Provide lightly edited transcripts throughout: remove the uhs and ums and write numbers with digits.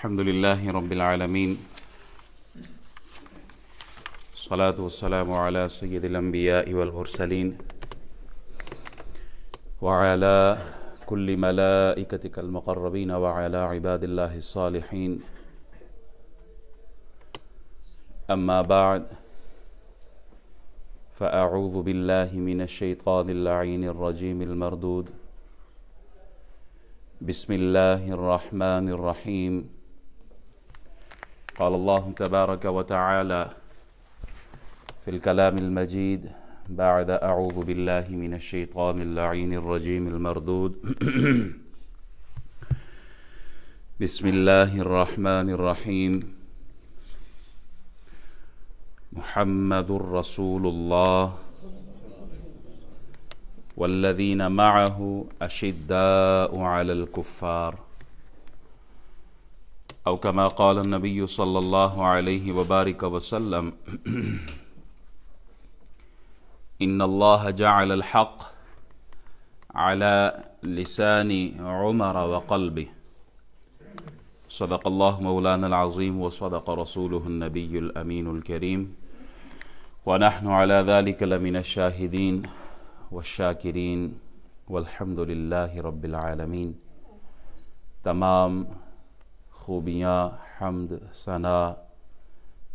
الحمد لله رب العالمين، الصلاة والسلام على سيد الأنبياء والمرسلين وعلى كل ملائكتك المقربين وعلى عباد الله الصالحين. أما بعد، فأعوذ بالله من الشيطان اللعين الرجيم المردود. بسم الله الرحمن الرحيم. قال الله تبارك وتعالى في الكلام المجيد بعد أعوذ بالله من الشيطان اللعين الرجيم المردود. بسم الله الرحمن الرحيم. محمد رسول الله والذين معه أشداء على الكفار، أو كما قال النبي صلى الله عليه وبارك وسلم: إن الله جعل الحق على لسان عمر وقلبه. صدق الله مولانا العظيم وصدق رسوله النبي الأمين الكريم، ونحن على ذلك لمن الشاهدين والشاکرین والحمد للہ رب العالمین. تمام خوبیاں، حمد، ثنا،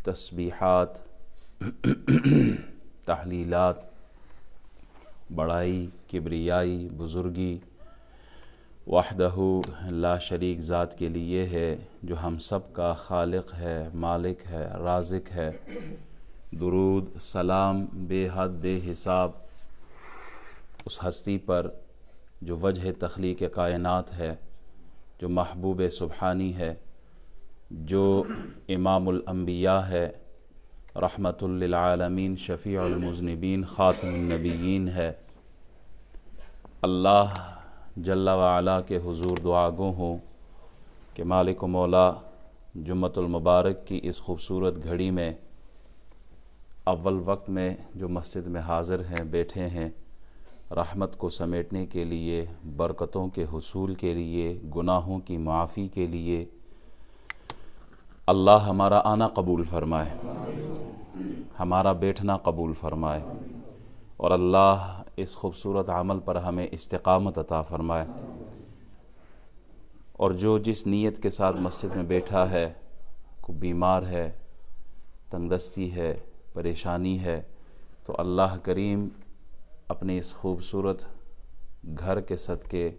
تسبیحات، تحلیلات، بڑائی، کبریائی، بزرگی وحدہ لا شریک ذات کے لیے ہے، جو ہم سب کا خالق ہے، مالک ہے، رازق ہے. درود سلام بے حد بے حساب اس ہستی پر جو وجہ تخلیق کائنات ہے، جو محبوب سبحانی ہے، جو امام الانبیاء ہے، رحمت للعالمین، شفیع المذنبین، خاتم النبیین ہے. اللہ جل وعلا کے حضور دعا گو ہوں کہ مالک و مولا جمعۃ المبارک کی اس خوبصورت گھڑی میں اول وقت میں جو مسجد میں حاضر ہیں، بیٹھے ہیں، رحمت کو سمیٹنے کے لیے، برکتوں کے حصول کے لیے، گناہوں کی معافی کے لیے، اللہ ہمارا آنا قبول فرمائے، ہمارا بیٹھنا قبول فرمائے، اور اللہ اس خوبصورت عمل پر ہمیں استقامت عطا فرمائے. اور جو جس نیت کے ساتھ مسجد میں بیٹھا ہے، کوئی بیمار ہے، تنگ دستی ہے، پریشانی ہے، تو اللہ کریم اپنی اس خوبصورت گھر کے صدقے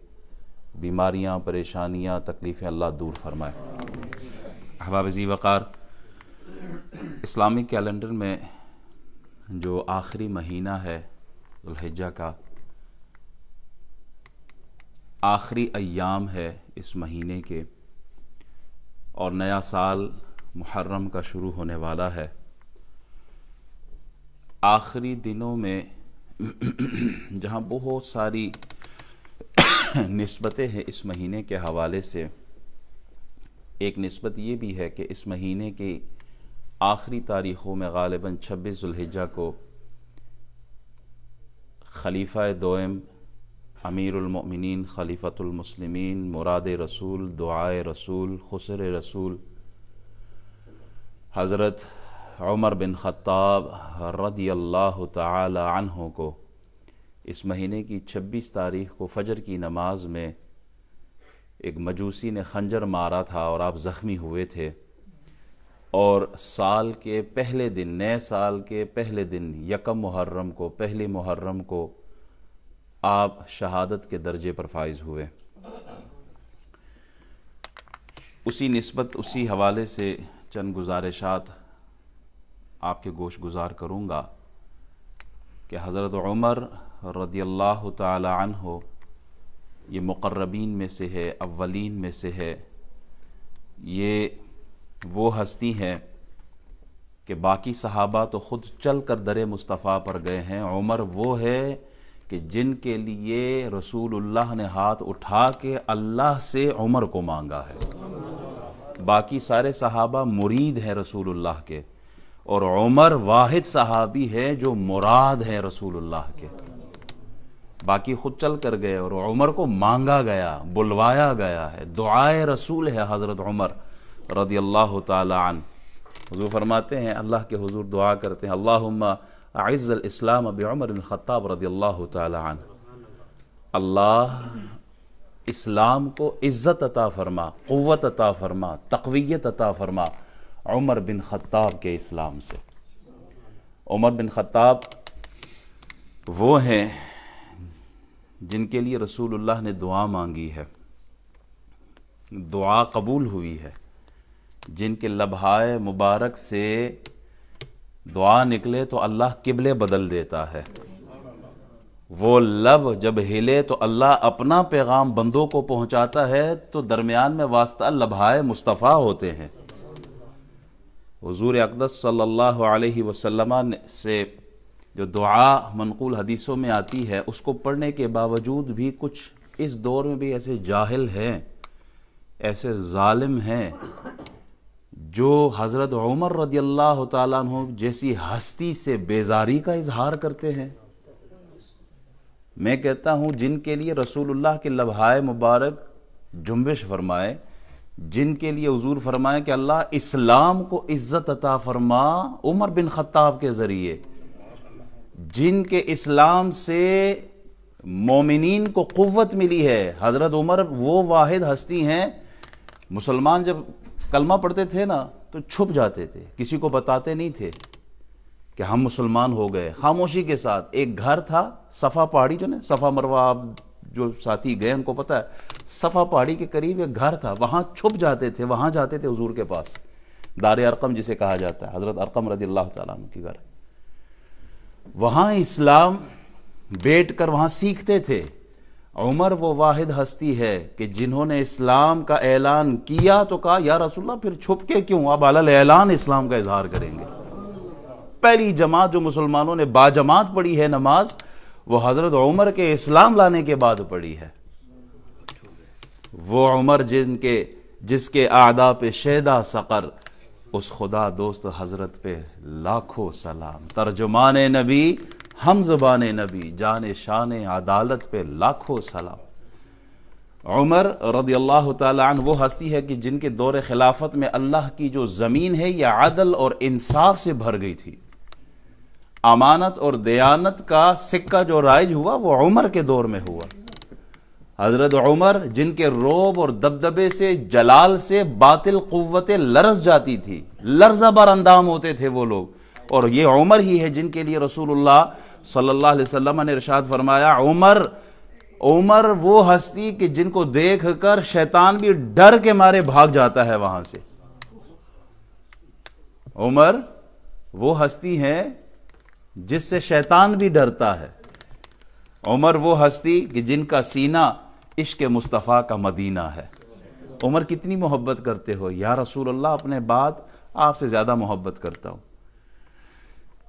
بیماریاں، پریشانیاں، تکلیفیں اللہ دور فرمائے. احباب ذی وقار، اسلامی کیلنڈر میں جو آخری مہینہ ہے ذو الحجہ کا، آخری ایام ہے اس مہینے کے، اور نیا سال محرم کا شروع ہونے والا ہے. آخری دنوں میں جہاں بہت ساری نسبتیں ہیں اس مہینے کے حوالے سے، ایک نسبت یہ بھی ہے کہ اس مہینے کی آخری تاریخوں میں غالباً 26 ذو الحجہ کو خلیفہ دوئم، امیر المؤمنین، خلیفۃ المسلمین، مراد رسول، دعائے رسول، خسر رسول حضرت عمر بن خطاب رضی اللہ تعالی عنہ کو اس مہینے کی 26 تاریخ کو فجر کی نماز میں ایک مجوسی نے خنجر مارا تھا اور آپ زخمی ہوئے تھے، اور سال کے پہلے دن، نئے سال کے پہلے دن، یکم محرم کو، پہلی محرم کو آپ شہادت کے درجے پر فائز ہوئے. اسی نسبت، اسی حوالے سے چند گزارشات آپ کے گوش گزار کروں گا کہ حضرت عمر رضی اللہ تعالی عنہ یہ مقربین میں سے ہے، اولین میں سے ہے. یہ وہ ہستی ہیں کہ باقی صحابہ تو خود چل کر در مصطفیٰ پر گئے ہیں، عمر وہ ہے کہ جن کے لیے رسول اللہ نے ہاتھ اٹھا کے اللہ سے عمر کو مانگا ہے. باقی سارے صحابہ مرید ہیں رسول اللہ کے، اور عمر واحد صحابی ہے جو مراد ہے رسول اللہ کے. باقی خود چل کر گئے اور عمر کو مانگا گیا، بلوایا گیا ہے. دعائے رسول ہے حضرت عمر رضی اللہ تعالی عنہ، حضور فرماتے ہیں اللہ کے حضور دعا کرتے ہیں اللہم اعز الاسلام بعمر بن الخطاب رضی اللہ تعالی عنہ، اللہ اسلام کو عزت عطا فرما، قوت عطا فرما، تقویت عطا فرما عمر بن خطاب کے اسلام سے۔ عمر بن خطاب وہ ہیں جن کے لیے رسول اللہ نے دعا مانگی ہے، دعا قبول ہوئی ہے، جن کے لبہائے مبارک سے دعا نکلے تو اللہ قبلے بدل دیتا ہے، وہ لب جب ہلے تو اللہ اپنا پیغام بندوں کو پہنچاتا ہے، تو درمیان میں واسطہ لبہائے مصطفیٰ ہوتے ہیں۔ حضور اقدس صلی اللہ علیہ وسلم سے جو دعا منقول حدیثوں میں آتی ہے، اس کو پڑھنے کے باوجود بھی کچھ اس دور میں بھی ایسے جاہل ہیں، ایسے ظالم ہیں جو حضرت عمر رضی اللہ تعالیٰ عنہ جیسی ہستی سے بیزاری کا اظہار کرتے ہیں۔ میں کہتا ہوں جن کے لیے رسول اللہ کے لبہائے مبارک جنبش فرمائے، جن کے لیے حضور فرمائے کہ اللہ اسلام کو عزت عطا فرما عمر بن خطاب کے ذریعے، جن کے اسلام سے مومنین کو قوت ملی ہے، حضرت عمر وہ واحد ہستی ہیں۔ مسلمان جب کلمہ پڑھتے تھے نا تو چھپ جاتے تھے، کسی کو بتاتے نہیں تھے کہ ہم مسلمان ہو گئے، خاموشی کے ساتھ۔ ایک گھر تھا صفا پہاڑی، جو نا صفا مروہ، آپ جو ساتھی گئے ان کو پتہ ہے، صفا پہاڑی کے قریب ایک گھر تھا، وہاں چھپ جاتے تھے، وہاں جاتے تھے حضور کے پاس، دار ارقم جسے کہا جاتا ہے، حضرت ارقم رضی اللہ تعالیٰ عنہ کی گھر، وہاں اسلام بیٹھ کر وہاں سیکھتے تھے۔ عمر وہ واحد ہستی ہے کہ جنہوں نے اسلام کا اعلان کیا تو کہا یا رسول اللہ پھر چھپ کے کیوں، اب علل اعلان اسلام کا اظہار کریں گے۔ پہلی جماعت جو مسلمانوں نے باجماعت پڑھی ہے نماز، وہ حضرت عمر کے اسلام لانے کے بعد پڑھی ہے۔ وہ عمر جس کے اعداء پہ شیدا سقر، اس خدا دوست حضرت پہ لاکھوں سلام، ترجمان نبی ہم زبان نبی، جان شان عدالت پہ لاکھوں سلام۔ عمر رضی اللہ تعالی عنہ وہ ہستی ہے کہ جن کے دور خلافت میں اللہ کی جو زمین ہے یہ عدل اور انصاف سے بھر گئی تھی۔ امانت اور دیانت کا سکہ جو رائج ہوا وہ عمر کے دور میں ہوا۔ حضرت عمر جن کے روب اور دبدبے سے، جلال سے باطل قوتیں لرز جاتی تھی، لرزہ بر اندام ہوتے تھے وہ لوگ، اور یہ عمر ہی ہے جن کے لیے رسول اللہ صلی اللہ علیہ وسلم نے ارشاد فرمایا عمر وہ ہستی کہ جن کو دیکھ کر شیطان بھی ڈر کے مارے بھاگ جاتا ہے وہاں سے۔ عمر وہ ہستی ہے جس سے شیطان بھی ڈرتا ہے۔ عمر وہ ہستی کہ جن کا سینہ عشق مصطفیٰ کا مدینہ ہے۔ عمر کتنی محبت کرتے ہو؟ یا رسول اللہ اپنے بعد آپ سے زیادہ محبت کرتا ہوں۔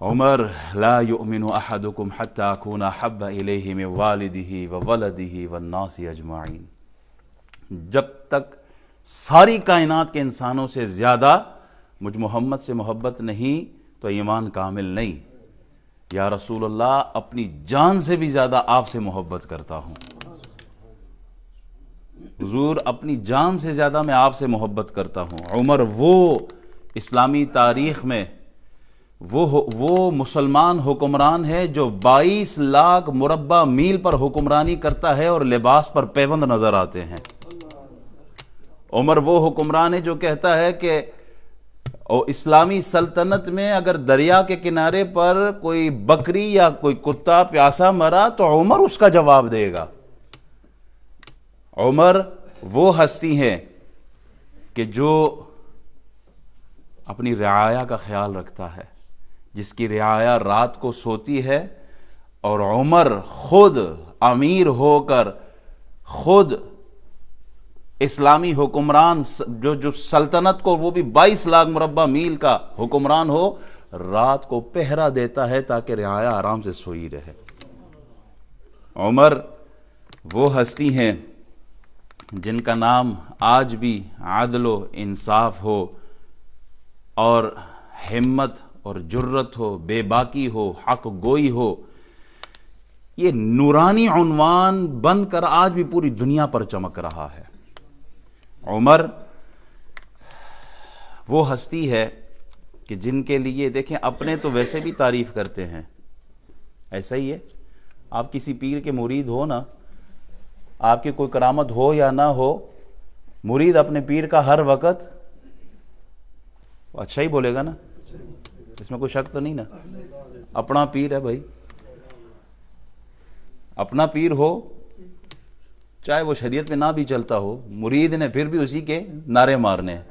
عمر لا یؤمن احدکم حتی اکون احب الیہ من والدہ وولدہ والناس اجمعین، جب تک ساری کائنات کے انسانوں سے زیادہ مجھ محمد سے محبت نہیں تو ایمان کامل نہیں۔ یا رسول اللہ اپنی جان سے بھی زیادہ آپ سے محبت کرتا ہوں۔ حضور اپنی جان سے زیادہ میں آپ سے محبت کرتا ہوں۔ عمر وہ اسلامی تاریخ میں وہ مسلمان حکمران ہے جو 22 لاکھ مربع میل پر حکمرانی کرتا ہے اور لباس پر پیوند نظر آتے ہیں۔ عمر وہ حکمران ہے جو کہتا ہے کہ اسلامی سلطنت میں اگر دریا کے کنارے پر کوئی بکری یا کوئی کتا پیاسا مرا تو عمر اس کا جواب دے گا۔ عمر وہ ہستی ہے کہ جو اپنی رعایا کا خیال رکھتا ہے، جس کی رعایا رات کو سوتی ہے، اور عمر خود امیر ہو کر خود اسلامی حکمران جو سلطنت کو، وہ بھی 22 لاکھ مربع میل کا حکمران ہو، رات کو پہرا دیتا ہے تاکہ رعایا آرام سے سوئی رہے۔ عمر وہ ہستی ہیں جن کا نام آج بھی عدل و انصاف ہو اور ہمت اور جرت ہو، بے باکی ہو، حق گوئی ہو، یہ نورانی عنوان بن کر آج بھی پوری دنیا پر چمک رہا ہے۔ عمر وہ ہستی ہے کہ جن کے لیے دیکھیں اپنے تو ویسے بھی تعریف کرتے ہیں، ایسا ہی ہے، آپ کسی پیر کے مرید ہو نا، آپ کی کوئی کرامت ہو یا نہ ہو، مرید اپنے پیر کا ہر وقت اچھا ہی بولے گا نا، اس میں کوئی شک تو نہیں نا، اپنا پیر ہے بھائی، اپنا پیر ہو چاہے وہ شریعت میں نہ بھی چلتا ہو، مرید نے پھر بھی اسی کے نعرے مارنے ہیں۔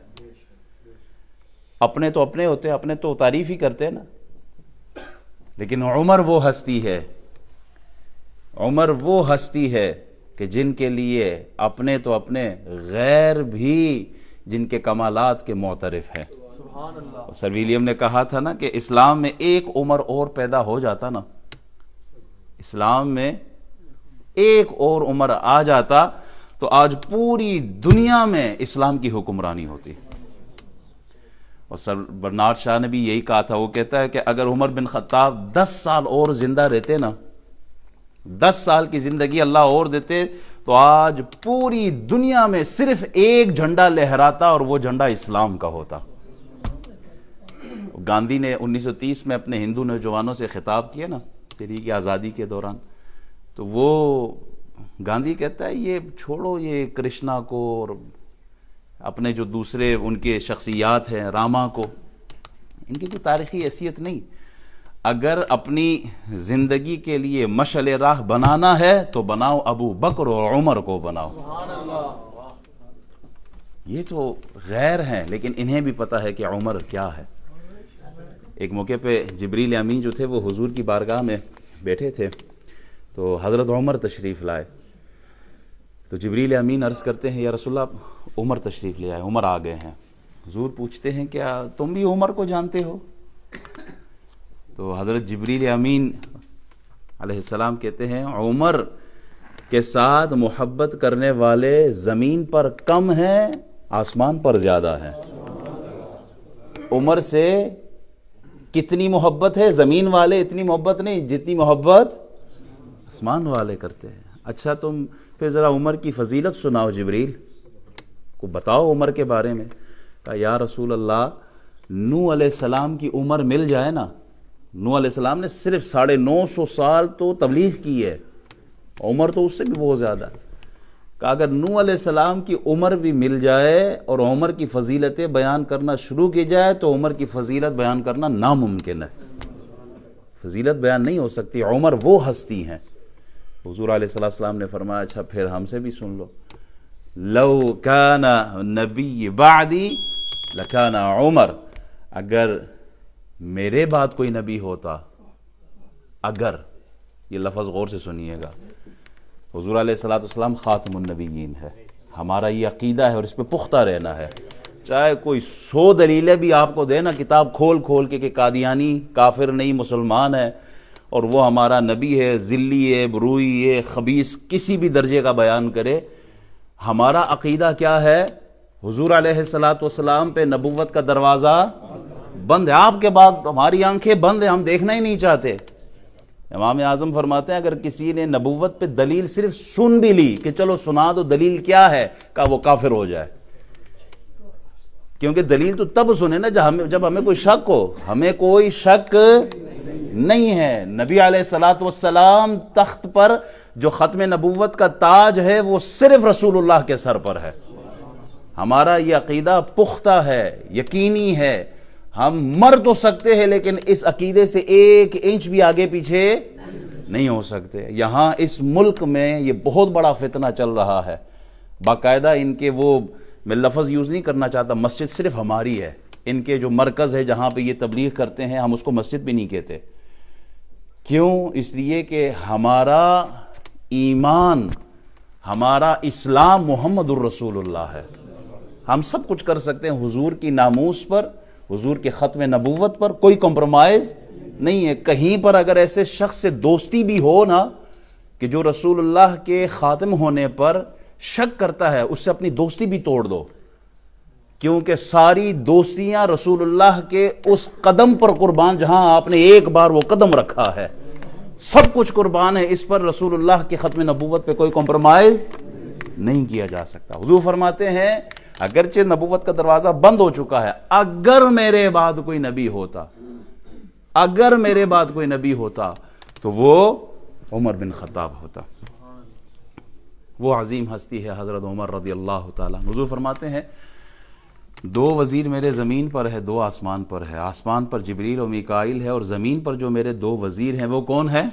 اپنے تو اپنے ہوتے ہیں، اپنے تو تعریف ہی کرتے ہیں نا، لیکن عمر وہ ہستی ہے، عمر وہ ہستی ہے کہ جن کے لیے اپنے تو اپنے، غیر بھی جن کے کمالات کے معترف ہیں۔ سر ویلیم نے کہا تھا نا کہ اسلام میں ایک عمر اور پیدا ہو جاتا نا، اسلام میں ایک اور عمر آ جاتا تو آج پوری دنیا میں اسلام کی حکمرانی ہوتی۔ اور سر برنارڈ شاہ نے بھی یہی کہا تھا، وہ کہتا ہے کہ اگر عمر بن خطاب 10 سال اور زندہ رہتے نا، 10 سال کی زندگی اللہ اور دیتے تو آج پوری دنیا میں صرف ایک جھنڈا لہراتا اور وہ جھنڈا اسلام کا ہوتا۔ گاندھی نے 1930 میں اپنے ہندو نوجوانوں سے خطاب کیا نا تحریک آزادی کے دوران، تو وہ گاندھی کہتا ہے یہ چھوڑو یہ کرشنا کو اور اپنے جو دوسرے ان کے شخصیات ہیں، راما کو، ان کی کوئی تاریخی حیثیت نہیں، اگر اپنی زندگی کے لیے مشعل راہ بنانا ہے تو بناؤ ابو بکر اور عمر کو بناؤ۔ یہ تو غیر ہیں لیکن انہیں بھی پتہ ہے کہ عمر کیا ہے۔ ایک موقع پہ جبریل امین جو تھے وہ حضور کی بارگاہ میں بیٹھے تھے تو حضرت عمر تشریف لائے، تو جبریل امین عرض کرتے ہیں یا رسول اللہ عمر تشریف لے آئے، عمر آ گئے ہیں۔ حضور پوچھتے ہیں کیا تم بھی عمر کو جانتے ہو؟ تو حضرت جبریل امین علیہ السلام کہتے ہیں عمر کے ساتھ محبت کرنے والے زمین پر کم ہیں، آسمان پر زیادہ ہیں۔ عمر سے کتنی محبت ہے، زمین والے اتنی محبت نہیں جتنی محبت آسمان والے کرتے ہیں۔ اچھا تم پھر ذرا عمر کی فضیلت سناؤ جبریل کو، بتاؤ عمر کے بارے میں۔ کہا یا رسول اللہ نوح علیہ السلام کی عمر مل جائے نا، نوح علیہ السلام نے صرف 950 سال تو تبلیغ کی ہے، عمر تو اس سے بھی بہت زیادہ۔ کہ اگر نوح علیہ السلام کی عمر بھی مل جائے اور عمر کی فضیلتیں بیان کرنا شروع کی جائے تو عمر کی فضیلت بیان کرنا ناممکن ہے، فضیلت بیان نہیں ہو سکتی۔ عمر وہ ہستی ہیں۔ حضور علیہ السلام نے فرمایا اچھا پھر ہم سے بھی سن لو، لو کان نبی بعدی لکان عمر، اگر میرے بعد کوئی نبی ہوتا، اگر، یہ لفظ غور سے سنیے گا، حضور علیہ السلام خاتم النبیین ہے، ہمارا یہ عقیدہ ہے اور اس پہ پختہ رہنا ہے، چاہے کوئی 100 دلیلیں بھی آپ کو دے نا کتاب کھول کھول کے کہ قادیانی کافر نہیں مسلمان ہے اور وہ ہمارا نبی ہے، ذلی ہے، بروئی ہے، خبیث، کسی بھی درجے کا بیان کرے، ہمارا عقیدہ کیا ہے؟ حضور علیہ السلام پہ نبوت کا دروازہ بند ہے، آپ کے بعد ہماری آنکھیں بند ہیں، ہم دیکھنا ہی نہیں چاہتے۔ امام اعظم فرماتے ہیں اگر کسی نے نبوت پہ دلیل صرف سن بھی لی کہ چلو سنا دو دلیل کیا ہے، کہ وہ کافر ہو جائے، کیونکہ دلیل تو تب سنے نا جب ہمیں کوئی شک ہو، ہمیں کوئی شک نہیں ہے۔ نبی علیہ السلام تخت پر جو ختم نبوت کا تاج ہے وہ صرف رسول اللہ کے سر پر ہے، ہمارا یہ عقیدہ پختہ ہے، یقینی ہے، ہم مر تو سکتے ہیں لیکن اس عقیدے سے 1 انچ بھی آگے پیچھے نہیں ہو سکتے۔ یہاں اس ملک میں یہ بہت بڑا فتنہ چل رہا ہے، باقاعدہ ان کے وہ، میں لفظ یوز نہیں کرنا چاہتا، مسجد صرف ہماری ہے، ان کے جو مرکز ہے جہاں پہ یہ تبلیغ کرتے ہیں ہم اس کو مسجد بھی نہیں کہتے۔ کیوں؟ اس لیے کہ ہمارا ایمان، ہمارا اسلام محمد الرسول اللہ ہے، ہم سب کچھ کر سکتے ہیں، حضور کی ناموس پر، حضور کے ختم نبوت پر کوئی کمپرومائز نہیں ہے۔ کہیں پر اگر ایسے شخص سے دوستی بھی ہو نا کہ جو رسول اللہ کے خاتم ہونے پر شک کرتا ہے، اس سے اپنی دوستی بھی توڑ دو، کیونکہ ساری دوستیاں رسول اللہ کے اس قدم پر قربان جہاں آپ نے ایک بار وہ قدم رکھا ہے، سب کچھ قربان ہے اس پر، رسول اللہ کے ختم نبوت پہ کوئی کمپرومائز نہیں کیا جا سکتا۔ حضور فرماتے ہیں اگرچہ نبوت کا دروازہ بند ہو چکا ہے، اگر میرے بعد کوئی نبی ہوتا، اگر میرے بعد کوئی نبی ہوتا تو وہ عمر بن خطاب ہوتا۔ وہ عظیم ہستی ہے حضرت عمر رضی اللہ تعالیٰ۔ حضور فرماتے ہیں 2 وزیر میرے زمین پر ہے، 2 آسمان پر ہے، آسمان پر جبریل و میکائیل ہے، اور زمین پر جو میرے 2 وزیر ہیں وہ کون ہیں؟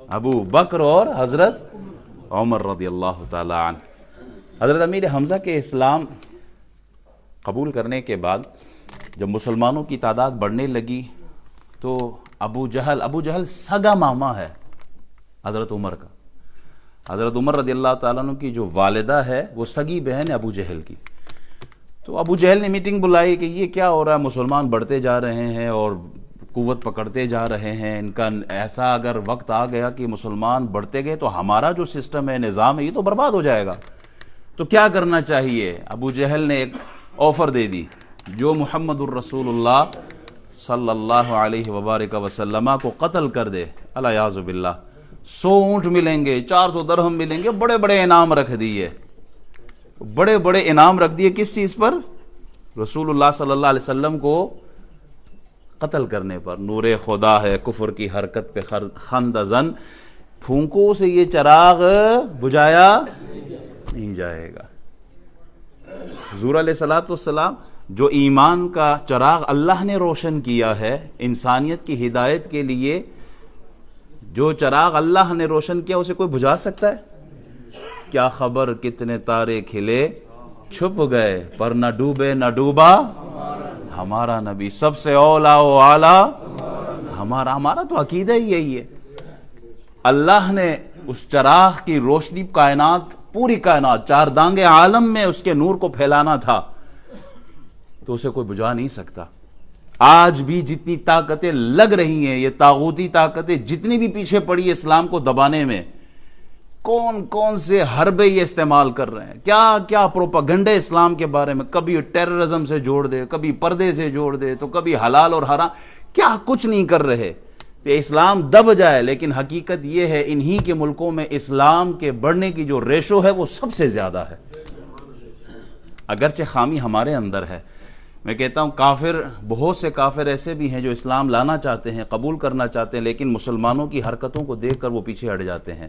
ابو بکر اور حضرت عمر رضی اللہ تعالیٰ عنہ۔ حضرت امیر حمزہ کے اسلام قبول کرنے کے بعد جب مسلمانوں کی تعداد بڑھنے لگی تو ابو جہل سگا ماما ہے حضرت عمر کا۔ حضرت عمر رضی اللہ تعالیٰ عنہ کی جو والدہ ہے وہ سگی بہن ہے ابو جہل کی۔ تو ابو جہل نے میٹنگ بلائی کہ یہ کیا ہو رہا ہے، مسلمان بڑھتے جا رہے ہیں اور قوت پکڑتے جا رہے ہیں، ان کا ایسا اگر وقت آ گیا کہ مسلمان بڑھتے گئے تو ہمارا جو سسٹم ہے، نظام ہے، یہ تو برباد ہو جائے گا، تو کیا کرنا چاہیے؟ ابو جہل نے ایک آفر دے دی، جو محمد الرسول اللہ صلی اللہ علیہ وبارک وسلم کو قتل کر دے، الیاذ باللہ، 100 اونٹ ملیں گے، 400 درہم ملیں گے، بڑے بڑے انعام رکھ دیے، بڑے بڑے انعام رکھ دیے۔ کس چیز پر؟ رسول اللہ صلی اللہ علیہ وسلم کو قتل کرنے پر۔ نور خدا ہے کفر کی حرکت پہ خندزن، پھونکوں سے یہ چراغ بجھایا نہیں جائے گا۔ حضور علیہ الصلوۃ والسلام جو ایمان کا چراغ اللہ نے روشن کیا ہے انسانیت کی ہدایت کے لیے، جو چراغ اللہ نے روشن کیا اسے کوئی بجھا سکتا ہے؟ کیا خبر کتنے تارے کھلے چھپ گئے، پر نہ ڈوبے نہ ڈوبا ہمارا نبی، سب سے اولا و اعلیٰ ہمارا تو عقیدہ ہی یہی ہے۔ اللہ نے اس چراغ کی روشنی کائنات، پوری کائنات، 4 دانگے عالم میں اس کے نور کو پھیلانا تھا، تو اسے کوئی بجھا نہیں سکتا۔ آج بھی جتنی طاقتیں لگ رہی ہیں، یہ طاغوتی طاقتیں جتنی بھی پیچھے پڑی ہے اسلام کو دبانے میں، کون کون سے حربے یہ استعمال کر رہے ہیں، کیا کیا پروپیگنڈے اسلام کے بارے میں، کبھی ٹیررزم سے جوڑ دے، کبھی پردے سے جوڑ دے، تو کبھی حلال اور حرام، کیا کچھ نہیں کر رہے کہ اسلام دب جائے۔ لیکن حقیقت یہ ہے انہی کے ملکوں میں اسلام کے بڑھنے کی جو ریشو ہے وہ سب سے زیادہ ہے، اگرچہ خامی ہمارے اندر ہے۔ میں کہتا ہوں کافر، بہت سے کافر ایسے بھی ہیں جو اسلام لانا چاہتے ہیں، قبول کرنا چاہتے ہیں، لیکن مسلمانوں کی حرکتوں کو دیکھ کر وہ پیچھے ہٹ جاتے ہیں۔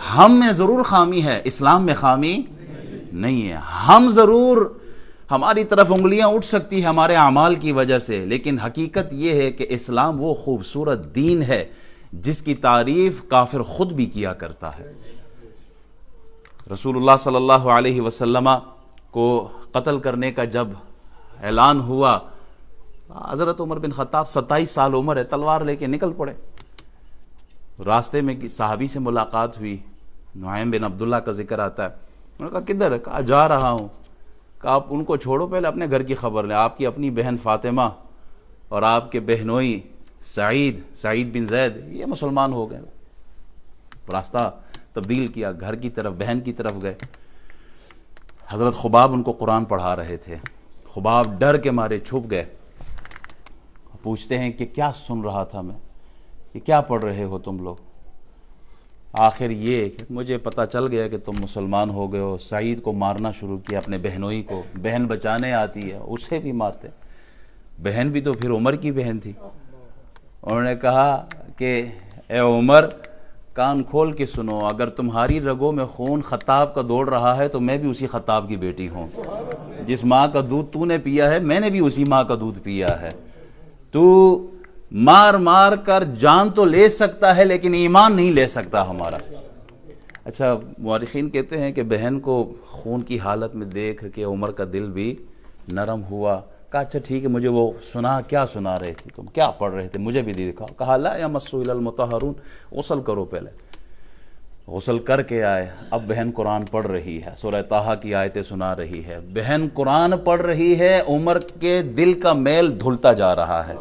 ہم میں ضرور خامی ہے، اسلام میں خامی نہیں ہے۔ ہم ضرور، ہماری طرف انگلیاں اٹھ سکتی ہیں ہمارے اعمال کی وجہ سے، لیکن حقیقت یہ ہے کہ اسلام وہ خوبصورت دین ہے جس کی تعریف کافر خود بھی کیا کرتا ہے۔ رسول اللہ صلی اللہ علیہ وسلم کو قتل کرنے کا جب اعلان ہوا، حضرت عمر بن خطاب 27 سال عمر ہے، تلوار لے کے نکل پڑے۔ راستے میں صحابی سے ملاقات ہوئی، نعیم بن عبداللہ کا ذکر آتا ہے۔ انہوں نے کہا کدھر ہے؟ کہا جا رہا ہوں۔ کہا آپ ان کو چھوڑو، پہلے اپنے گھر کی خبر لیں۔ آپ کی اپنی بہن فاطمہ اور آپ کے بہنوئی سعید بن زید یہ مسلمان ہو گئے۔ راستہ تبدیل کیا، گھر کی طرف، بہن کی طرف گئے۔ حضرت خباب ان کو قرآن پڑھا رہے تھے۔ خباب ڈر کے مارے چھپ گئے، پوچھتے ہیں کہ کیا سن رہا تھا میں، یہ کیا پڑھ رہے ہو تم لوگ؟ آخر یہ کہ مجھے پتہ چل گیا کہ تم مسلمان ہو گئے ہو۔ سعید کو مارنا شروع کیا، اپنے بہنوئی کو، بہن بچانے آتی ہے اسے بھی مارتے۔ بہن بھی تو پھر عمر کی بہن تھی۔ انہوں نے کہا کہ اے عمر کان کھول کے سنو، اگر تمہاری رگوں میں خون خطاب کا دوڑ رہا ہے تو میں بھی اسی خطاب کی بیٹی ہوں۔ جس ماں کا دودھ تو نے پیا ہے میں نے بھی اسی ماں کا دودھ پیا ہے۔ تو مار مار کر جان تو لے سکتا ہے لیکن ایمان نہیں لے سکتا ہمارا۔ اچھا، مورخین کہتے ہیں کہ بہن کو خون کی حالت میں دیکھ کے عمر کا دل بھی نرم ہوا۔ کہا اچھا ٹھیک ہے، مجھے وہ سنا، کیا سنا رہے تھے تم، کیا پڑھ رہے تھے، مجھے بھی دیکھا۔ کہا لا یمسہ الا المطہرون، غسل کرو پہلے۔ غسل کر کے آئے، اب بہن قرآن پڑھ رہی ہے، سورہ طٰہٰ کی آیتیں سنا رہی ہے، بہن قرآن پڑھ رہی ہے، عمر کے دل کا میل دھلتا جا رہا ہے۔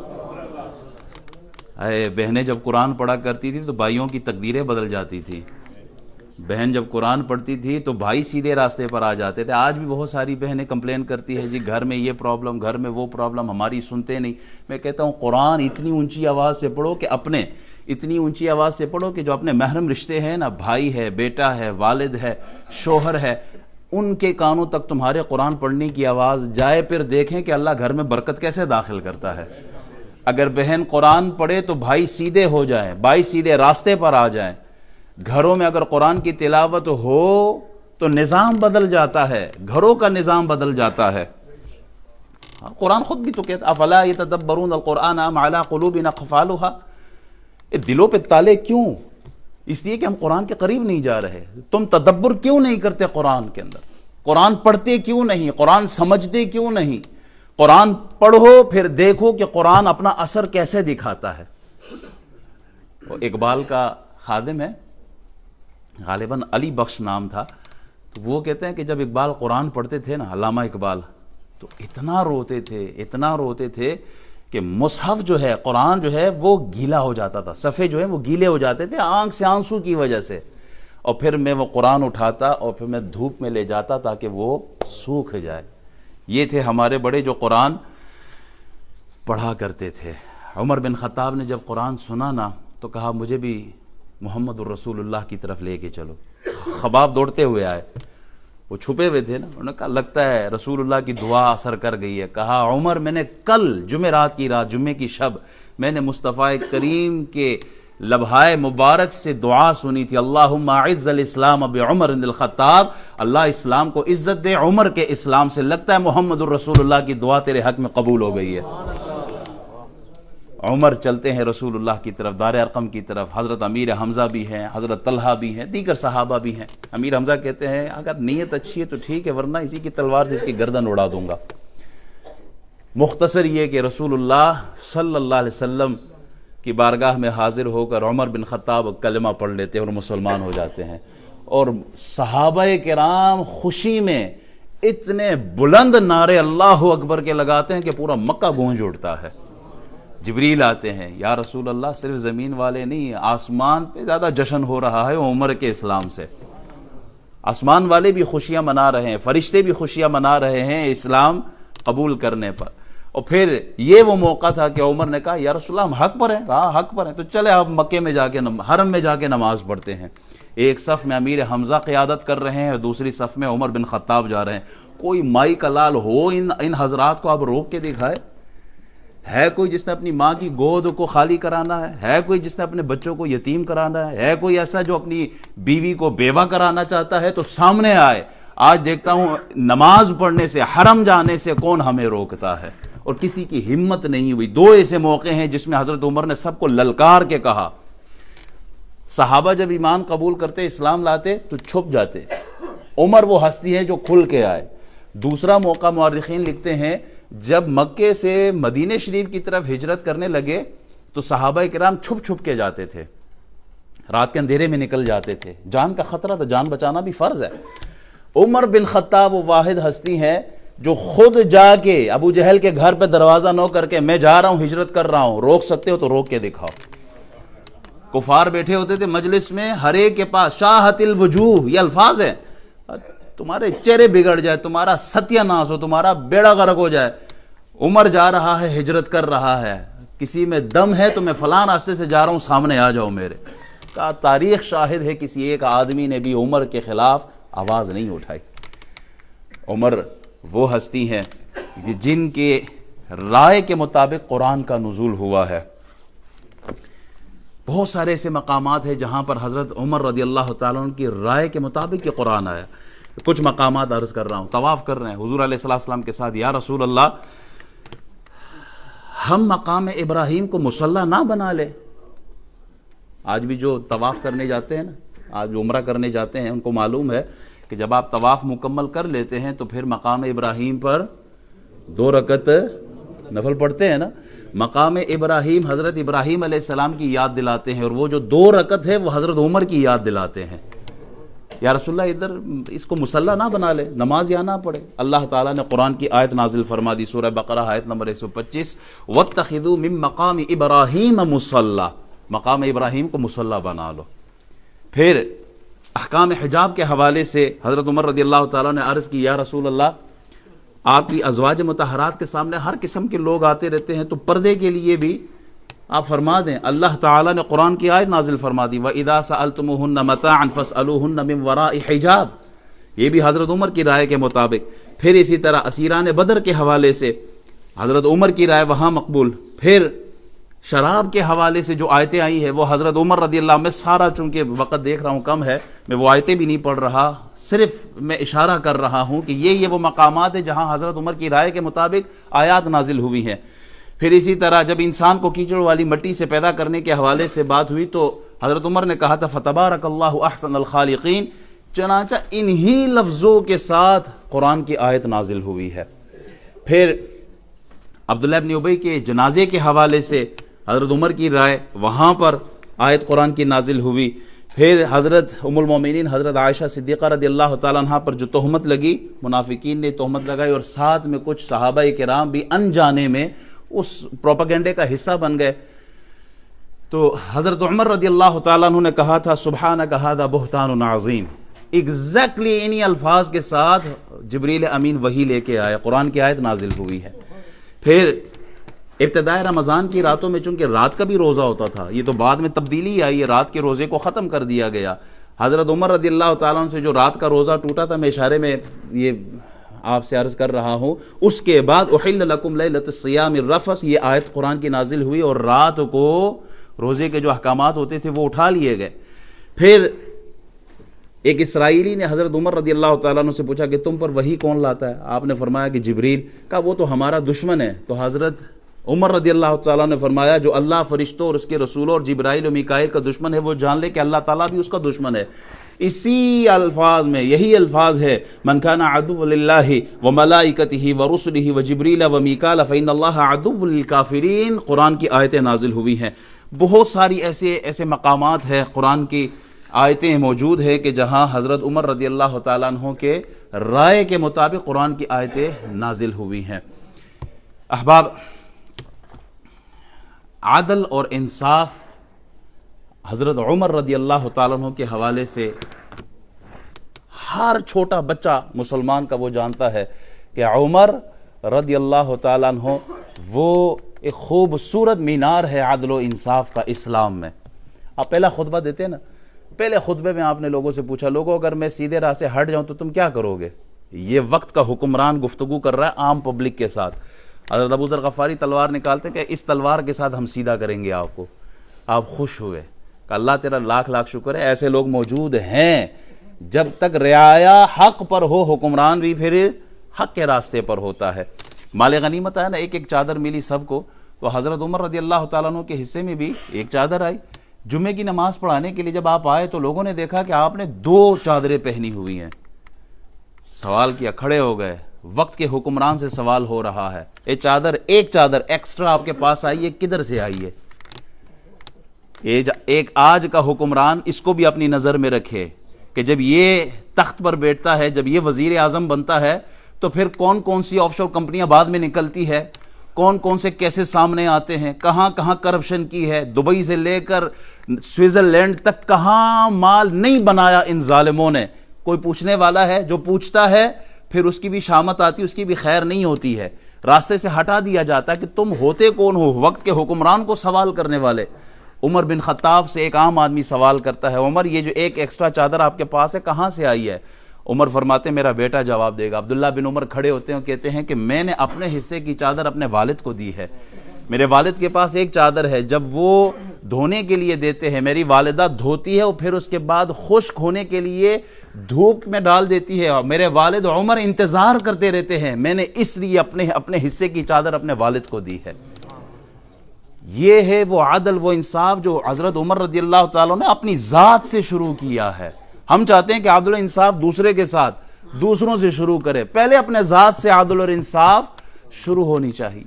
اے بہنیں جب قرآن پڑھا کرتی تھی تو بھائیوں کی تقدیریں بدل جاتی تھی۔ بہن جب قرآن پڑھتی تھی تو بھائی سیدھے راستے پر آ جاتے تھے۔ آج بھی بہت ساری بہنیں کمپلین کرتی ہے جی گھر میں یہ پرابلم، گھر میں وہ پرابلم، ہماری سنتے نہیں۔ میں کہتا ہوں قرآن اتنی اونچی آواز سے پڑھو کہ اتنی اونچی آواز سے پڑھو کہ جو اپنے محرم رشتے ہیں نا، بھائی ہے، بیٹا ہے، والد ہے، شوہر ہے، ان کے کانوں تک تمہارے قرآن پڑھنے کی آواز جائے، پھر دیکھیں کہ اللہ گھر میں برکت کیسے داخل کرتا ہے۔ اگر بہن قرآن پڑھے تو بھائی سیدھے ہو جائیں، بھائی سیدھے راستے پر آ جائیں۔ گھروں میں اگر قرآن کی تلاوت ہو تو نظام بدل جاتا ہے، گھروں کا نظام بدل جاتا ہے۔ قرآن خود بھی تو کہتا افلا یتدبرون القرآن ام علی قلوب اقفالها، دلوں پہ تالے کیوں؟ اس لیے کہ ہم قرآن کے قریب نہیں جا رہے۔ تم تدبر کیوں نہیں کرتے قرآن کے اندر؟ قرآن پڑھتے کیوں نہیں؟ قرآن سمجھتے کیوں نہیں؟ قرآن پڑھو پھر دیکھو کہ قرآن اپنا اثر کیسے دکھاتا ہے۔ اقبال کا خادم ہے، غالباً علی بخش نام تھا، تو وہ کہتے ہیں کہ جب اقبال قرآن پڑھتے تھے نا، علامہ اقبال، تو اتنا روتے تھے کہ مصحف جو ہے، قرآن جو ہے وہ گیلا ہو جاتا تھا، صفحے جو ہے وہ گیلے ہو جاتے تھے آنکھ سے آنسو کی وجہ سے، اور پھر میں وہ قرآن اٹھاتا اور پھر میں دھوپ میں لے جاتا تاکہ وہ سوکھ جائے۔ یہ تھے ہمارے بڑے جو قرآن پڑھا کرتے تھے۔ عمر بن خطاب نے جب قرآن سنا نا تو کہا مجھے بھی محمد الرسول اللہ کی طرف لے کے چلو۔ خباب دوڑتے ہوئے آئے، وہ چھپے ہوئے تھے نا، انہوں نے کہا لگتا ہے رسول اللہ کی دعا اثر کر گئی ہے۔ کہا عمر میں نے کل جمعرات کی رات، جمعے کی شب، میں نے مصطفیٰ کریم کے لبہائے مبارک سے دعا سنی تھی، اللہم اعز الاسلام بعمر بن الخطاب، اللہ اسلام کو عزت دے عمر کے اسلام سے۔ لگتا ہے محمد الرسول اللہ کی دعا تیرے حق میں قبول ہو گئی ہے۔ عمر چلتے ہیں رسول اللہ کی طرف، دار ارقم کی طرف۔ حضرت امیر حمزہ بھی ہیں، حضرت طلحہ بھی ہیں، دیگر صحابہ بھی ہیں۔ امیر حمزہ کہتے ہیں اگر نیت اچھی ہے تو ٹھیک ہے، ورنہ اسی کی تلوار سے اس کی گردن اڑا دوں گا۔ مختصر یہ کہ رسول اللہ صلی اللہ علیہ وسلم کی بارگاہ میں حاضر ہو کر عمر بن خطاب کلمہ پڑھ لیتے ہیں اور مسلمان ہو جاتے ہیں، اور صحابہ کرام خوشی میں اتنے بلند نعرے اللہ اکبر کے لگاتے ہیں کہ پورا مکہ گونج اٹھتا ہے۔ جبریل آتے ہیں، یا رسول اللہ صرف زمین والے نہیں، آسمان پہ زیادہ جشن ہو رہا ہے عمر کے اسلام سے۔ آسمان والے بھی خوشیاں منا رہے ہیں، فرشتے بھی خوشیاں منا رہے ہیں اسلام قبول کرنے پر۔ اور پھر یہ وہ موقع تھا کہ عمر نے کہا یا رسول اللہ ہم حق پر ہیں، ہاں حق پر ہیں، تو چلے آپ مکے میں جا کے حرم میں جا کے نماز پڑھتے ہیں۔ ایک صف میں امیر حمزہ قیادت کر رہے ہیں اور دوسری صف میں عمر بن خطاب جا رہے ہیں۔ کوئی مائی کا لال ہو ان حضرات کو آپ روک کے دکھائے؟ ہے کوئی جس نے اپنی ماں کی گود کو خالی کرانا ہے کوئی جس نے اپنے بچوں کو یتیم کرانا ہے کوئی ایسا جو اپنی بیوی کو بیوہ کرانا چاہتا ہے؟ تو سامنے آئے۔ آج دیکھتا ہوں نماز پڑھنے سے، حرم جانے سے کون ہمیں روکتا ہے، اور کسی کی ہمت نہیں ہوئی۔ دو ایسے موقع ہیں جس میں حضرت عمر نے سب کو للکار کے کہا۔ صحابہ جب ایمان قبول کرتے، اسلام لاتے تو چھپ جاتے، عمر وہ ہستی ہے جو کھل کے آئے۔ دوسرا موقع مورخین لکھتے ہیں جب مکے سے مدینہ شریف کی طرف ہجرت کرنے لگے تو صحابہ کرام چھپ چھپ کے جاتے تھے، رات کے اندھیرے میں نکل جاتے تھے، جان کا خطرہ تھا، جان بچانا بھی فرض ہے۔ عمر بن خطاب وہ واحد ہستی ہے جو خود جا کے ابو جہل کے گھر پہ دروازہ نو کر کے میں جا رہا ہوں، ہجرت کر رہا ہوں، روک سکتے ہو تو روک کے دکھاؤ۔ کفار بیٹھے ہوتے تھے مجلس میں، ہر ایک کے پاس شاہت الوجوہ، یہ الفاظ ہیں، تمہارے چہرے بگڑ جائے، تمہارا ستیہ ناس ہو، تمہارا بیڑا غرق ہو جائے۔ عمر جا رہا ہے، ہجرت کر رہا ہے، کسی میں دم ہے تو میں فلاں راستے سے جا رہا ہوں، سامنے آ جاؤ میرے۔ کہا تاریخ شاہد ہے کسی ایک آدمی نے بھی عمر کے خلاف آواز نہیں اٹھائی۔ عمر وہ ہستی ہیں جن کے رائے کے مطابق قرآن کا نزول ہوا ہے۔ بہت سارے ایسے مقامات ہیں جہاں پر حضرت عمر رضی اللہ تعالیٰ عنہ کی رائے کے مطابق یہ قرآن آیا۔ کچھ مقامات عرض کر رہا ہوں۔ طواف کر رہے ہیں حضور علیہ السلام کے ساتھ، یا رسول اللہ ہم مقام ابراہیم کو مصلی نہ بنا لے۔ آج بھی جو طواف کرنے جاتے ہیں نا، آج عمرہ کرنے جاتے ہیں، ان کو معلوم ہے کہ جب آپ طواف مکمل کر لیتے ہیں تو پھر مقام ابراہیم پر 2 رکعت نفل پڑھتے ہیں نا۔ مقام ابراہیم حضرت ابراہیم علیہ السلام کی یاد دلاتے ہیں، اور وہ جو 2 رکعت ہے وہ حضرت عمر کی یاد دلاتے ہیں۔ یا رسول اللہ ادھر اس کو مصلی نہ بنا لے، نماز یہاں نہ پڑھے۔ اللہ تعالیٰ نے قرآن کی آیت نازل فرما دی، سورہ بقرہ آیت نمبر 125، وَاتَّخِذُوا مِن مَّقَامِ إِبْرَاهِيمَ مُصَلَّى، مقام ابراہیم کو مصلی بنا لو۔ پھر احکام حجاب کے حوالے سے حضرت عمر رضی اللہ تعالیٰ نے عرض کی، یا رسول اللہ آپ کی ازواج مطہرات کے سامنے ہر قسم کے لوگ آتے رہتے ہیں، تو پردے کے لیے بھی آپ فرما دیں۔ اللہ تعالیٰ نے قرآن کی آیت نازل فرما دی، وَإِذَا سَأَلْتُمُوهُنَّ مَتَاعًا فَاسْأَلُوهُنَّ مِن وَرَاءِ حِجَاب، یہ بھی حضرت عمر کی رائے کے مطابق. پھر اسی طرح اسیران بدر کے حوالے سے حضرت عمر کی رائے وہاں مقبول. پھر شراب کے حوالے سے جو آیتیں آئی ہیں وہ حضرت عمر رضی اللہ عنہ. میں سارا چونکہ وقت دیکھ رہا ہوں کم ہے، میں وہ آیتیں بھی نہیں پڑھ رہا، صرف میں اشارہ کر رہا ہوں کہ یہ وہ مقامات ہیں جہاں حضرت عمر کی رائے کے مطابق آیات نازل ہوئی ہیں. پھر اسی طرح جب انسان کو کیچڑ والی مٹی سے پیدا کرنے کے حوالے سے بات ہوئی تو حضرت عمر نے کہا تھا فتبارک اللہ احسن الخالقین. چنانچہ انہی لفظوں کے ساتھ قرآن کی آیت نازل ہوئی ہے. پھر عبداللہ ابن ابی کے جنازے کے حوالے سے حضرت عمر کی رائے، وہاں پر آیت قرآن کی نازل ہوئی. پھر حضرت ام المومنین حضرت عائشہ صدیقہ رضی اللہ تعالیٰ عنہ پر جو تہمت لگی، منافقین نے تہمت لگائی اور ساتھ میں کچھ صحابہ کرام بھی انجانے میں اس پروپیگنڈے کا حصہ بن گئے، تو حضرت عمر رضی اللہ تعالیٰ عنہ نے کہا تھا سبحانک ھذا بہتان عظیم. ایگزیکٹلی انہی الفاظ کے ساتھ جبریل امین وحی لے کے آئے، قرآن کی آیت نازل ہوئی ہے. پھر ابتدائے رمضان کی راتوں میں چونکہ رات کا بھی روزہ ہوتا تھا، یہ تو بعد میں تبدیلی آئی ہے، رات کے روزے کو ختم کر دیا گیا. حضرت عمر رضی اللہ تعالیٰ عنہ سے جو رات کا روزہ ٹوٹا تھا، میں اشارے میں یہ آپ سے عرض کر رہا ہوں، اس کے بعد احل لکم لیلۃ الصیام الرفث یہ آیت قرآن کی نازل ہوئی اور رات کو روزے کے جو احکامات ہوتے تھے وہ اٹھا لیے گئے. پھر ایک اسرائیلی نے حضرت عمر رضی اللہ تعالیٰ عنہ سے پوچھا کہ تم پر وحی کون لاتا ہے؟ آپ نے فرمایا کہ جبریل. کہا وہ تو ہمارا دشمن ہے. تو حضرت عمر رضی اللہ تعالیٰ نے فرمایا جو اللہ فرشتوں اور اس کے رسولوں اور جبرائیل و میکائیل کا دشمن ہے وہ جان لے کہ اللہ تعالیٰ بھی اس کا دشمن ہے. اسی الفاظ میں یہی الفاظ ہے من کان عدو للہ وملائکتہ ورسلہ وجبریل ومیکال فإن اللہ عدو للکافرین. قرآن کی آیتیں نازل ہوئی ہیں. بہت ساری ایسے مقامات ہیں، قرآن کی آیتیں موجود ہیں کہ جہاں حضرت عمر رضی اللہ تعالیٰ عنہ کے رائے کے مطابق قرآن کی آیتیں نازل ہوئی ہیں. احباب، عدل اور انصاف حضرت عمر رضی اللہ تعالیٰ عنہ کے حوالے سے ہر چھوٹا بچہ مسلمان کا وہ جانتا ہے کہ عمر رضی اللہ تعالیٰ عنہ وہ ایک خوبصورت مینار ہے عدل و انصاف کا اسلام میں. آپ پہلا خطبہ دیتے ہیں نا، پہلے خطبے میں آپ نے لوگوں سے پوچھا لوگوں اگر میں سیدھے راہ سے ہٹ جاؤں تو تم کیا کرو گے؟ یہ وقت کا حکمران گفتگو کر رہا ہے عام پبلک کے ساتھ. حضرت ابو ذر غفاری تلوار نکالتے کہ اس تلوار کے ساتھ ہم سیدھا کریں گے آپ کو. آپ خوش ہوئے کہ اللہ تیرا لاکھ لاکھ شکر ہے ایسے لوگ موجود ہیں. جب تک رعایا حق پر ہو حکمران بھی پھر حق کے راستے پر ہوتا ہے. مال غنیمت آیا نا، ایک ایک چادر ملی سب کو، تو حضرت عمر رضی اللہ تعالیٰ عنہ کے حصے میں بھی ایک چادر آئی. جمعے کی نماز پڑھانے کے لیے جب آپ آئے تو لوگوں نے دیکھا کہ آپ نے 2 چادریں پہنی ہوئی ہیں. سوال کیا، کھڑے ہو گئے. وقت کے حکمران سے سوال ہو رہا ہے، ایک چادر ایکسٹرا آپ کے پاس آئی ہے، کدھر سے آئی ہے؟ ایک آج کا حکمران اس کو بھی اپنی نظر میں رکھے کہ جب یہ تخت پر بیٹھتا ہے، جب یہ وزیر اعظم بنتا ہے تو پھر کون کون سی آف شور کمپنیاں بعد میں نکلتی ہے، کون کون سے کیسے سامنے آتے ہیں، کہاں کہاں کرپشن کی ہے، دبئی سے لے کر سوئٹزرلینڈ تک کہاں مال نہیں بنایا ان ظالموں نے. کوئی پوچھنے والا ہے، جو پوچھتا ہے پھر اس کی بھی شامت آتی، اس کی بھی خیر نہیں ہوتی ہے، راستے سے ہٹا دیا جاتا ہے کہ تم ہوتے کون ہو وقت کے حکمران کو سوال کرنے والے. عمر بن خطاب سے ایک عام آدمی سوال کرتا ہے، عمر یہ جو ایک ایکسٹرا چادر آپ کے پاس ہے کہاں سے آئی ہے؟ عمر فرماتے میرا بیٹا جواب دے گا. عبداللہ بن عمر کھڑے ہوتے ہیں اور کہتے ہیں کہ میں نے اپنے حصے کی چادر اپنے والد کو دی ہے. میرے والد کے پاس ایک چادر ہے، جب وہ دھونے کے لیے دیتے ہیں میری والدہ دھوتی ہے اور پھر اس کے بعد خشک ہونے کے لیے دھوپ میں ڈال دیتی ہے، اور میرے والد عمر انتظار کرتے رہتے ہیں. میں نے اس لیے اپنے حصے کی چادر اپنے والد کو دی ہے. یہ ہے وہ عدل وہ انصاف جو حضرت عمر رضی اللہ تعالیٰ نے اپنی ذات سے شروع کیا ہے. ہم چاہتے ہیں کہ عدل و انصاف دوسرے کے ساتھ دوسروں سے شروع کرے، پہلے اپنے ذات سے عدل اور انصاف شروع ہونی چاہیے.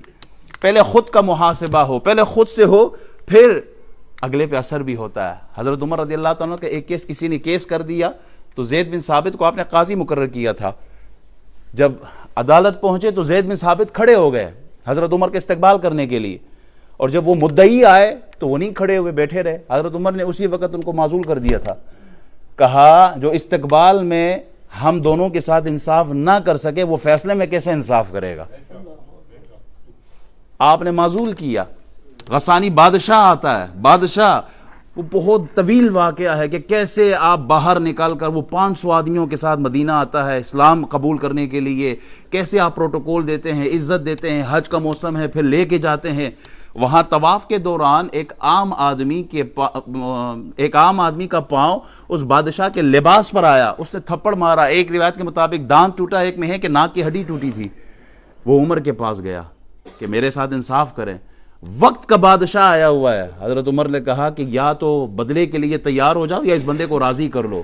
پہلے خود کا محاسبہ ہو، پہلے خود سے ہو، پھر اگلے پہ اثر بھی ہوتا ہے. حضرت عمر رضی اللہ تعالیٰ کا ایک کیس کسی نے کیس کر دیا تو زید بن ثابت کو آپ نے قاضی مقرر کیا تھا. جب عدالت پہنچے تو زید بن ثابت کھڑے ہو گئے حضرت عمر کے استقبال کرنے کے لیے، اور جب وہ مدعی آئے تو وہ نہیں کھڑے ہوئے، بیٹھے رہے. حضرت عمر نے اسی وقت ان کو معزول کر دیا تھا. کہا جو استقبال میں ہم دونوں کے ساتھ انصاف نہ کر سکے وہ فیصلے میں کیسے انصاف کرے گا؟ آپ نے معزول کیا. غسانی بادشاہ آتا ہے، بادشاہ وہ بہت طویل واقعہ ہے کہ کیسے آپ باہر نکال کر، وہ 500 آدمیوں کے ساتھ مدینہ آتا ہے اسلام قبول کرنے کے لیے، کیسے آپ پروٹوکول دیتے ہیں، عزت دیتے ہیں، حج کا موسم ہے پھر لے کے جاتے ہیں۔ وہاں طواف کے دوران ایک عام آدمی کا پاؤں اس بادشاہ کے لباس پر آیا، اس نے تھپڑ مارا، ایک روایت کے مطابق دانت ٹوٹا، ایک میں ہے کہ ناک کی ہڈی ٹوٹی تھی۔ وہ عمر کے پاس گیا کہ میرے ساتھ انصاف کریں، وقت کا بادشاہ آیا ہوا ہے۔ حضرت عمر نے کہا کہ یا تو بدلے کے لیے تیار ہو جاؤ یا اس بندے کو راضی کر لو۔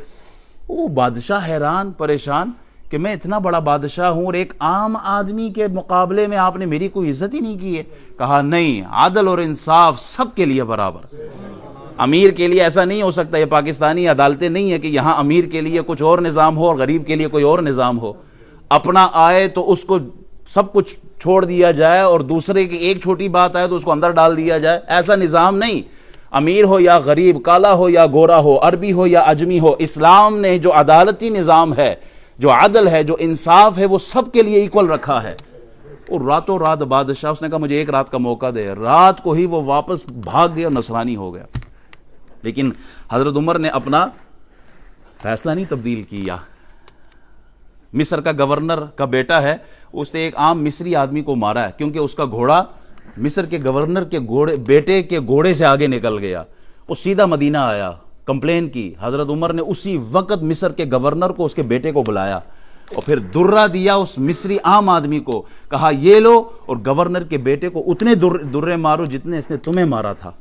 وہ بادشاہ حیران پریشان کہ میں اتنا بڑا بادشاہ ہوں اور ایک عام آدمی کے مقابلے میں آپ نے میری کوئی عزت ہی نہیں کی ہے۔ کہا نہیں، عدل اور انصاف سب کے لیے برابر۔ امیر کے لیے ایسا نہیں ہو سکتا، یہ پاکستانی عدالتیں نہیں ہے کہ یہاں امیر کے لیے کچھ اور نظام ہو اور غریب کے لیے کوئی اور نظام ہو۔ اپنا آئے تو اس کو سب کچھ چھوڑ دیا جائے اور دوسرے کی ایک چھوٹی بات آئے تو اس کو اندر ڈال دیا جائے، ایسا نظام نہیں۔ امیر ہو یا غریب، کالا ہو یا گورا ہو، عربی ہو یا عجمی ہو، اسلام نے جو عدالتی نظام ہے، جو عدل ہے، جو انصاف ہے، وہ سب کے لیے ایکول رکھا ہے۔ اور راتوں رات بادشاہ، اس نے کہا مجھے ایک رات کا موقع دے، رات کو ہی وہ واپس بھاگ گیا اور نصرانی ہو گیا۔ لیکن حضرت عمر نے اپنا فیصلہ نہیں تبدیل کیا۔ مصر کا گورنر کا بیٹا ہے، اس نے ایک عام مصری آدمی کو مارا ہے کیونکہ اس کا گھوڑا مصر کے گورنر کے بیٹے کے گھوڑے سے آگے نکل گیا۔ وہ سیدھا مدینہ آیا، کمپلین کی۔ حضرت عمر نے اسی وقت مصر کے گورنر کو، اس کے بیٹے کو بلایا اور پھر درہ دیا اس مصری عام آدمی کو، کہا یہ لو اور گورنر کے بیٹے کو اتنے درے مارو جتنے اس نے تمہیں مارا تھا۔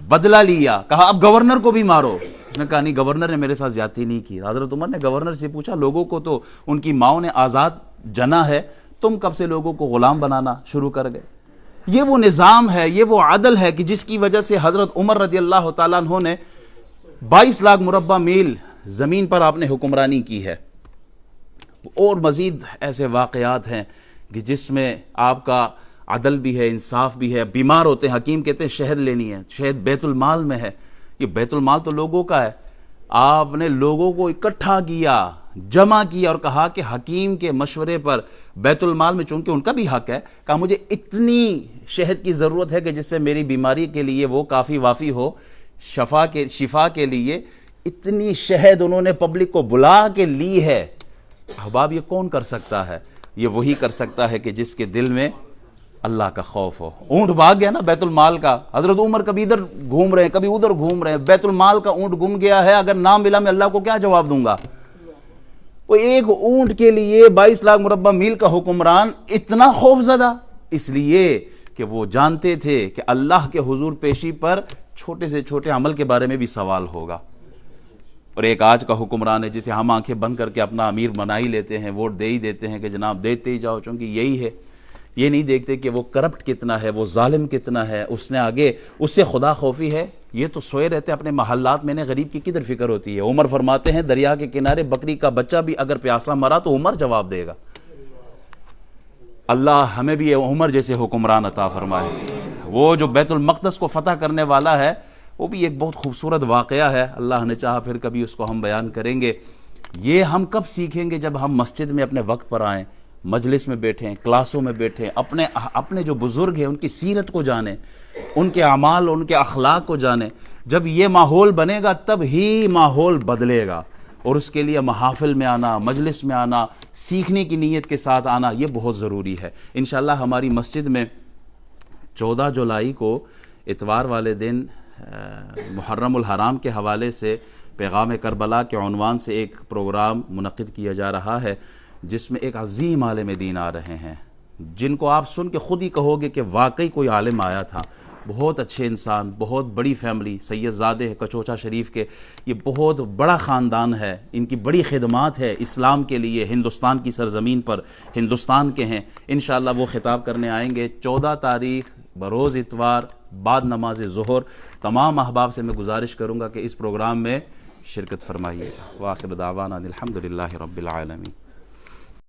بدلہ لیا، کہا اب گورنر کو بھی مارو۔ اس نے کہا نہیں، گورنر نے میرے ساتھ زیادتی نہیں کی۔ حضرت عمر نے گورنر سے پوچھا لوگوں کو تو ان کی ماؤں نے آزاد جنا ہے، تم کب سے لوگوں کو غلام بنانا شروع کر گئے؟ یہ وہ نظام ہے، یہ وہ عدل ہے کہ جس کی وجہ سے حضرت عمر رضی اللہ تعالیٰ عنہ نے 22 لاکھ مربع میل زمین پر آپ نے حکمرانی کی ہے۔ اور مزید ایسے واقعات ہیں کہ جس میں آپ کا عدل بھی ہے، انصاف بھی ہے۔ بیمار ہوتے ہیں، حکیم کہتے ہیں شہد لینی ہے، شہد بیت المال میں ہے۔ یہ بیت المال تو لوگوں کا ہے، آپ نے لوگوں کو اکٹھا کیا، جمع کیا اور کہا کہ حکیم کے مشورے پر بیت المال میں، چونکہ ان کا بھی حق ہے، کہا مجھے اتنی شہد کی ضرورت ہے کہ جس سے میری بیماری کے لیے وہ کافی وافی ہو، شفا کے لیے اتنی شہد انہوں نے پبلک کو بلا کے لی ہے۔ احباب یہ کون کر سکتا ہے؟ یہ وہی کر سکتا ہے کہ جس کے دل میں اللہ کا خوف ہو۔ اونٹ بھاگ گیا نا بیت المال کا، حضرت عمر کبھی ادھر گھوم رہے ہیں کبھی ادھر گھوم رہے ہیں، بیت المال کا اونٹ گم گیا ہے، اگر نام ملا میں اللہ کو کیا جواب دوں گا؟ وہ ایک اونٹ کے لیے 22 لاکھ مربع میل کا حکمران اتنا خوف زدہ، اس لیے کہ وہ جانتے تھے کہ اللہ کے حضور پیشی پر چھوٹے سے چھوٹے عمل کے بارے میں بھی سوال ہوگا۔ اور ایک آج کا حکمران ہے جسے ہم آنکھیں بند کر کے اپنا امیر بنا ہی لیتے ہیں، ووٹ دے ہی دیتے ہیں کہ جناب دیتے ہی جاؤ، چونکہ یہی ہے۔ یہ نہیں دیکھتے کہ وہ کرپٹ کتنا ہے، وہ ظالم کتنا ہے، اس نے آگے اس سے خدا خوفی ہے۔ یہ تو سوئے رہتے اپنے محلات میں، نے غریب کی کدھر فکر ہوتی ہے۔ عمر فرماتے ہیں دریا کے کنارے بکری کا بچہ بھی اگر پیاسا مرا تو عمر جواب دے گا۔ اللہ ہمیں بھی عمر جیسے حکمران عطا فرمائے۔ وہ جو بیت المقدس کو فتح کرنے والا ہے، وہ بھی ایک بہت خوبصورت واقعہ ہے، اللہ نے چاہا پھر کبھی اس کو ہم بیان کریں گے۔ یہ ہم کب سیکھیں گے؟ جب ہم مسجد میں اپنے وقت پر آئیں، مجلس میں بیٹھیں، کلاسوں میں بیٹھیں، اپنے جو بزرگ ہیں ان کی سیرت کو جانیں، ان کے اعمال، ان کے اخلاق کو جانیں۔ جب یہ ماحول بنے گا تب ہی ماحول بدلے گا، اور اس کے لیے محافل میں آنا، مجلس میں آنا، سیکھنے کی نیت کے ساتھ آنا، یہ بہت ضروری ہے۔ انشاءاللہ ہماری مسجد میں 14 جولائی کو اتوار والے دن محرم الحرام کے حوالے سے پیغام کربلا کے عنوان سے ایک پروگرام منعقد کیا جا رہا ہے، جس میں ایک عظیم عالم دین آ رہے ہیں، جن کو آپ سن کے خود ہی کہو گے کہ واقعی کوئی عالم آیا تھا۔ بہت اچھے انسان، بہت بڑی فیملی، سید زادے ہیں کچوچا شریف کے، یہ بہت بڑا خاندان ہے، ان کی بڑی خدمات ہے اسلام کے لیے، ہندوستان کی سرزمین پر، ہندوستان کے ہیں۔ انشاءاللہ وہ خطاب کرنے آئیں گے 14 تاریخ بروز اتوار بعد نماز ظہر۔ تمام احباب سے میں گزارش کروں گا کہ اس پروگرام میں شرکت فرمائیے۔ وآخر دعوانا الحمدللہ رب العالمین۔